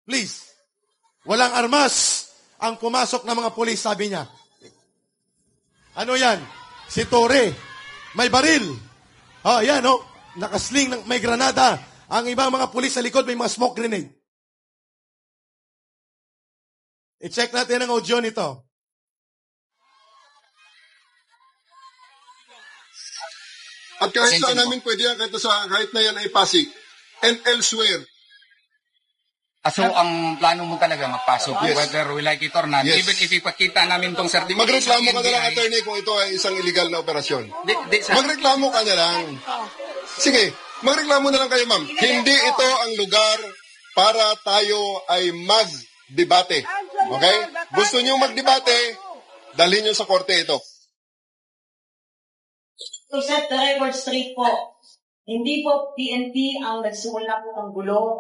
Please. Walang armas ang pumasok ng mga pulis, sabi niya. Ano yan? Si Tore. May baril. Yan, nakasling, may granada. Ang ibang mga pulis sa likod, may mga smoke grenade. I-check natin ang audio nito. At kahit saan namin pwede yan, kahit na yan ay Pasig. And elsewhere. So, ang plano mo talaga magpasok, Yes. whether we like it or not, Yes. even if ipakita namin tong certificate. Magreklamo ka na lang, attorney, kung ito ay isang illegal na operasyon. Sir. Magreklamo ka na lang. Sige, magreklamo na lang kayo, ma'am. Hindi ito ang lugar para tayo ay mag-debate. Okay? Gusto niyo mag-debate, dalhin niyo sa korte ito. To set the record straight po, hindi po PNP ang nagsimula po ng gulo.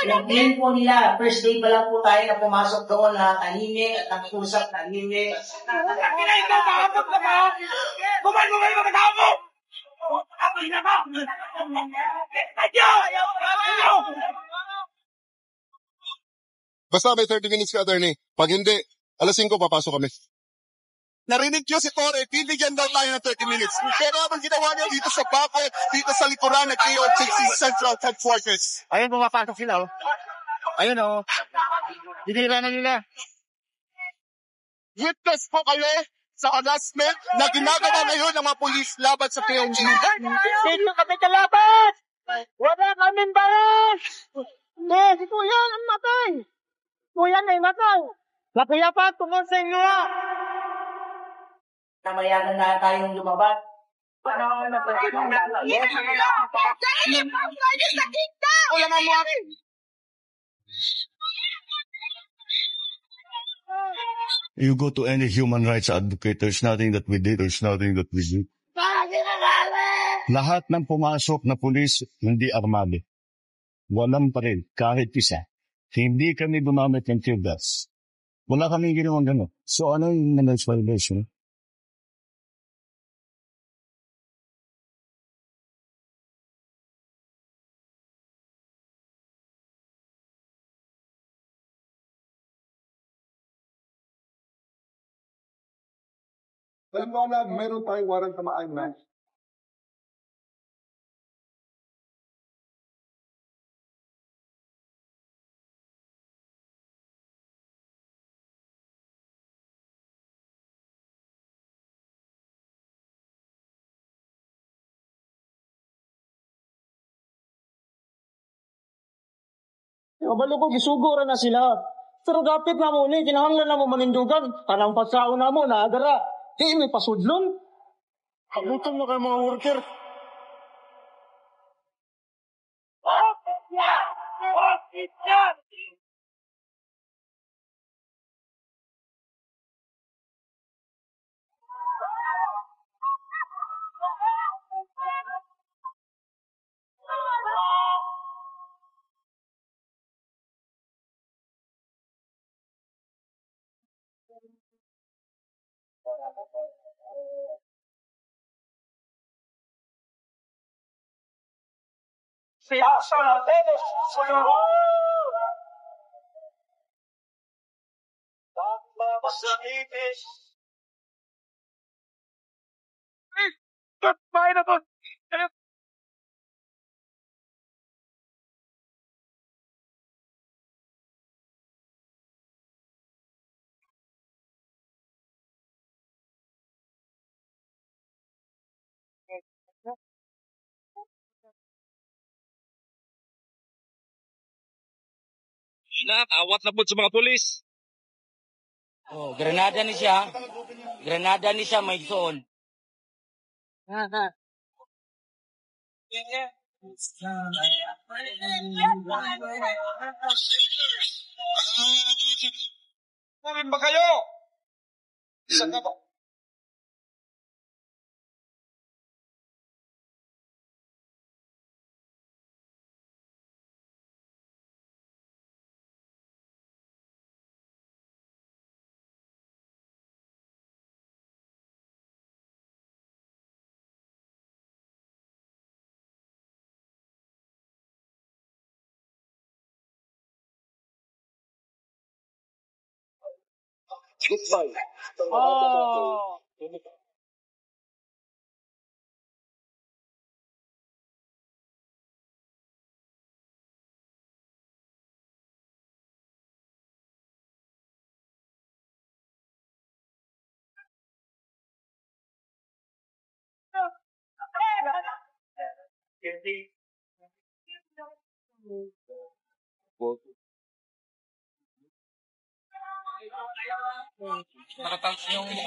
Nag-claim po nila, first day pa lang po tayo na pumasok doon na tahimik at nag-usap tahimik. Basta may 30 minutes ka, attorney. Pag hindi, alas 5 papasok kami. Narinig niyo si Tore, bibigyan daw tayo ng 30 minutes. Pero ang ginawa niyo dito sa Bakit, dito sa likuran ng KOTC Central Headquarters. Ayun, pumapasok sila, oh. Ayun, oh. Dinira na nila. Witness po kayo sa harassment na ginagawa ngayon ng mga pulis laban sa PNG. Dito kami kalaban! Wala kaming balas! Hindi, si Kuya ang matay! Kuya na matay! Kaya pa, tungkol sa inyo na! Namayanan na tayong lumaban. You go to any human rights advocate, there's nothing that we did, there's nothing that we do. Lahat ng pumasok na pulis, hindi armado. Walang pa rin, kahit isa. Hindi kami gumamit ng tear gas. Wala kami ginawang gano'n. So ano yung next violation? Alam mo na, meron tayong warrant na ma-IMAX. Kabalo ko, gisugura na sila. Pero dapat na mo ni, kinahanglan na mo manindugan. Kanang pagsaon na mo, naagara. Di, may pasudlon. Kagutom na kayo mga worker. Siyasa natin, Masakipis. Goodbye na to. Awat na po sa mga pulis. Granada ni siya. Granada ni siya may soon. Kunin ba kayo? Isa ka ba? Oh.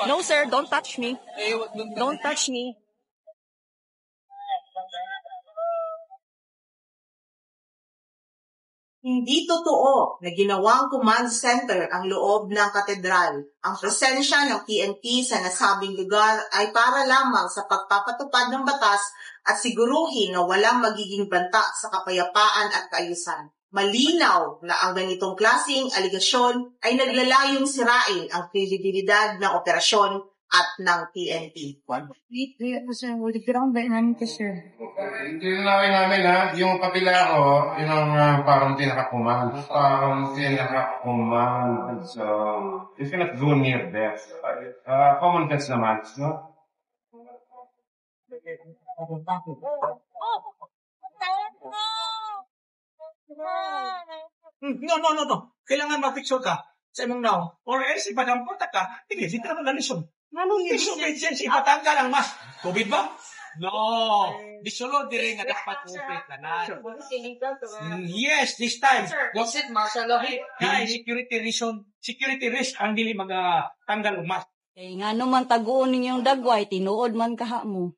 No, sir, don't touch me. Don't touch me. Hindi totoo na ginawang command center ang loob ng katedral. Ang presensya ng PNP sa nasabing lugar ay para lamang sa pagpapatupad ng batas at siguruhin na walang magiging banta sa kapayapaan at kaayusan. Malinaw na ang ganitong klaseng aligasyon ay naglalayong sirain ang kredibilidad ng operasyon at ng PNP. Hindi tinawin namin ha, yung kapila ko, yun ang parang tinaka-command. So, you cannot go near there. Common sense naman, no? No. Kailangan ma-picture ka sa imong now. Or else, ipadamputa ka, hindi ka naman nalisod. Disobedience, ipatanggal ang mas. COVID ba? No. Disulod dire nga dapat COVID na na. Yes, this time. Was it martial law? Security risk ang dili magatanggal ang mas. Kaya nga naman taguon ninyong dagway, tinuod man kaha mo.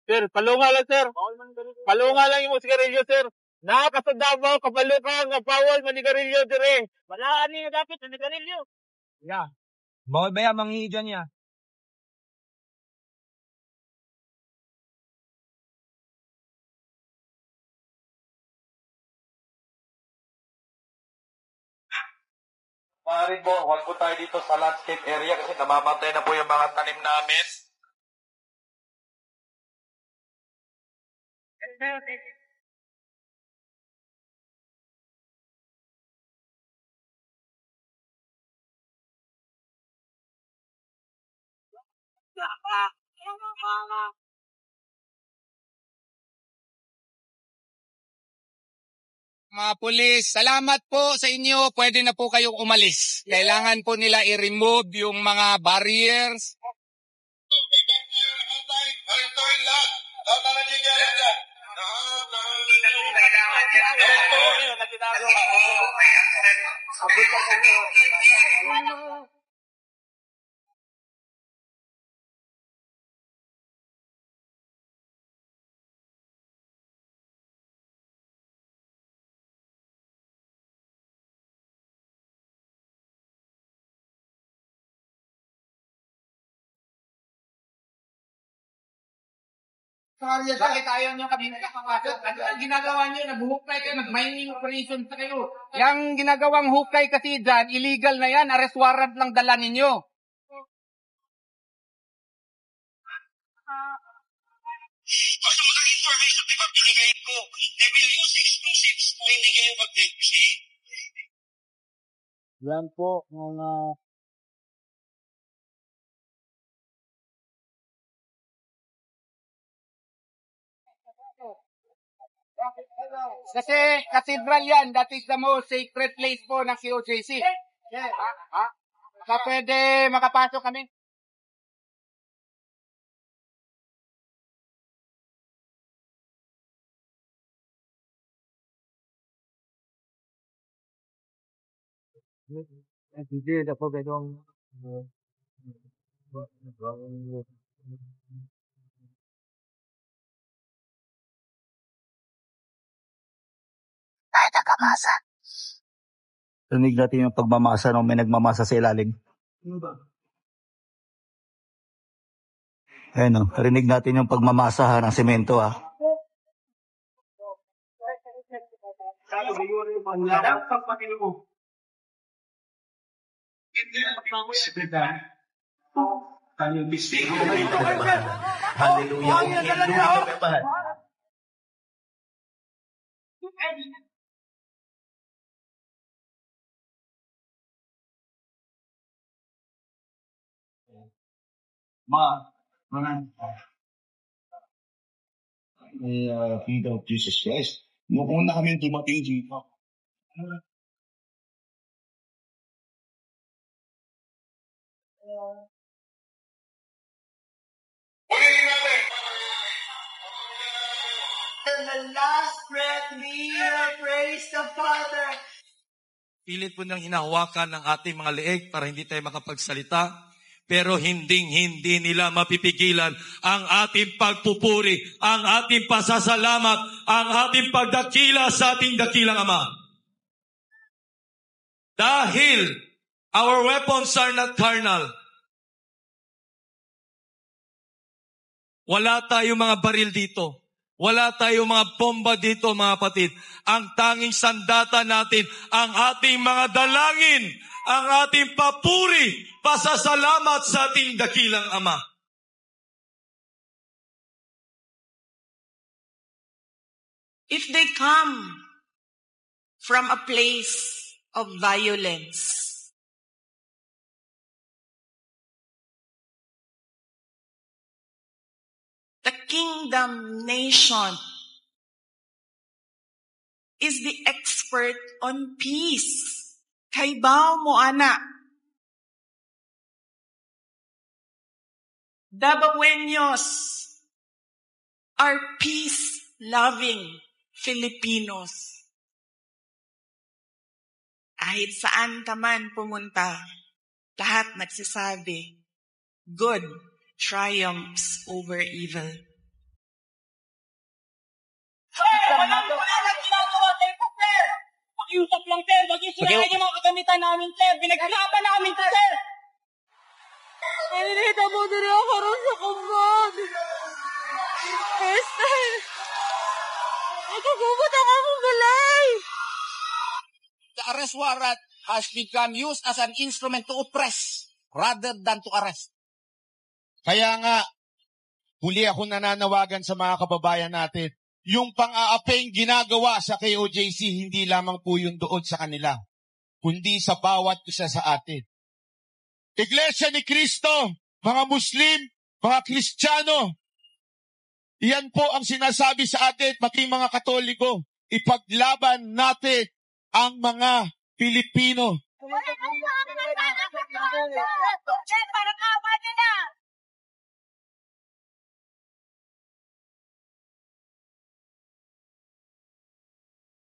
Sir, palunga lang, sir. Palunga lang yung sigarilyo, sir. Nakakasadabaw, kapalo ka, nga bawal manigarilyo, dire. Wala ni nga dapat na nigarilyo. Yeah. Bawal ba yan, manghihi dyan niya? Maaari po, huwag po tayo dito sa landscape area kasi namamatay na po yung mga tanim namin. Mga pulis, salamat po sa inyo. Pwede na po kayong umalis. Kailangan po nila i-remove yung mga barriers. Bakit ayaw nyo kami nakapasok? Ang ginagawa nyo, nag-hukay kayo, nag-mining operation sa kayo. Yung ginagawang hukay kasi dyan, illegal na yan, arrest warrant lang dala ninyo. Basta mag-information, di ba, binigay ko. They will use explosives kung hindi kayo mag-deputy. Yan po, mga... Kasi cathedral yan, that is the most sacred place po ng COJC. Sa pwede makapasok kami. Hindi, dapat ganun. Rinig natin yung pagmamasa nung may nagmamasa sa ilalim. Ayun, rinig natin yung pagmamasa ng semento ha. Feet of Jesus Christ. Noong una kami dumating dito. And the last breath, we praise the Father. Pilit po nang hinahawakan ng ating mga leeg para hindi tayo makapagsalita. Pero hindi nila mapipigilan ang ating pagpupuri, ang ating pasasalamat, ang ating pagdakila sa ating dakilang Ama. Dahil our weapons are not carnal. Wala tayong mga baril dito. Wala tayong mga bomba dito, mga kapatid. Ang tanging sandata natin, ang ating mga dalangin, ang ating papuri, pasasalamat sa ating dakilang Ama. If they come from a place of violence, the kingdom nation is the expert on peace. Kaibaw mo, ana. Dabaweños are peace-loving Filipinos. Kahit saan ka man pumunta, lahat nagsasabi, good triumphs over evil. Pakiusap lang, sir. Mag-isirahan yung mga kagamitan namin, sir. Pinaghirapan namin to, sir. Nalilita mo din ako rin sa kumbag. Esther! Nagkagubot ang akong balay. The arrest warrant has become used as an instrument to oppress rather than to arrest. Kaya nga, huli ako nananawagan sa mga kababayan natin. Yung pang-aapeng ginagawa sa KOJC, hindi lamang po yun doon sa kanila, kundi sa bawat isa sa atin. Iglesia ni Cristo, mga Muslim, mga Kristiyano, iyan po ang sinasabi sa atin, maging mga Katoliko, ipaglaban natin ang mga Pilipino. Para